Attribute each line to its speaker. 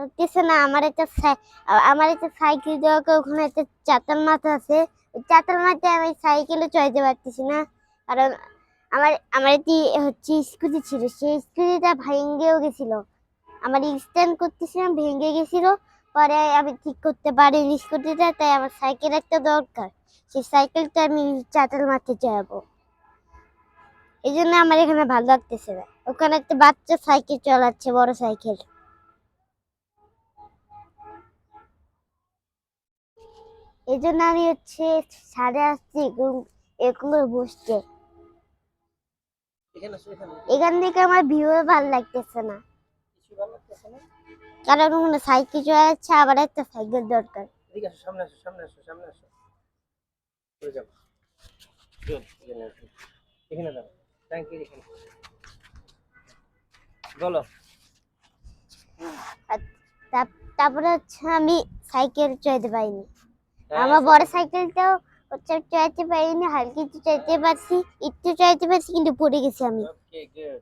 Speaker 1: লাগতেছে না। আমার একটা সাইকেল দেওয়া ওখানে একটা চাতাল মাথা আছে। ওই চাতাল মাথায় আমি সাইকেলে চড়াইতে পারতেছি না, কারণ আমার আমার একটি স্কুটি ছিল, সেই স্কুটিটা ভেঙেও গেছিল। আমার স্ট্যান্ড করতেছিলাম, ভেঙে গেছিল। পরে আমি ঠিক করতে পারিনি স্কুটিটা, তাই আমার সাইকেল একটা দরকার। সেই সাইকেলটা আমি চাতাল মাথায় চড়াবো, এই জন্য আমার এখানে ভালো লাগতেছে না। ওখানে একটা বাচ্চা সাইকেল চালাচ্ছে, বড় সাইকেল। এই জন্য আমি ছাদে আসছি এরকম করে বসছে। এখান থেকে আমার ভিউ ভালো লাগতেছে না, কারণ ওখানে সাইকেল চালাচ্ছে, আবার একটা সাইকেল দরকার।
Speaker 2: সামনে আসো, সামনে আসো, সামনে আসো। এখানে দাও, ট্যাঙ্কির এখানে। বলো।
Speaker 1: তারপরে আমি সাইকেল চালাতে পারিনি। আমার বড় সাইকেলটাও চালাতে পারিনি, হালকা একটু চালাতে পারছি, একটু চালাতে পারছি, কিন্তু পড়ে গেছি আমি।
Speaker 2: ওকে, গুড।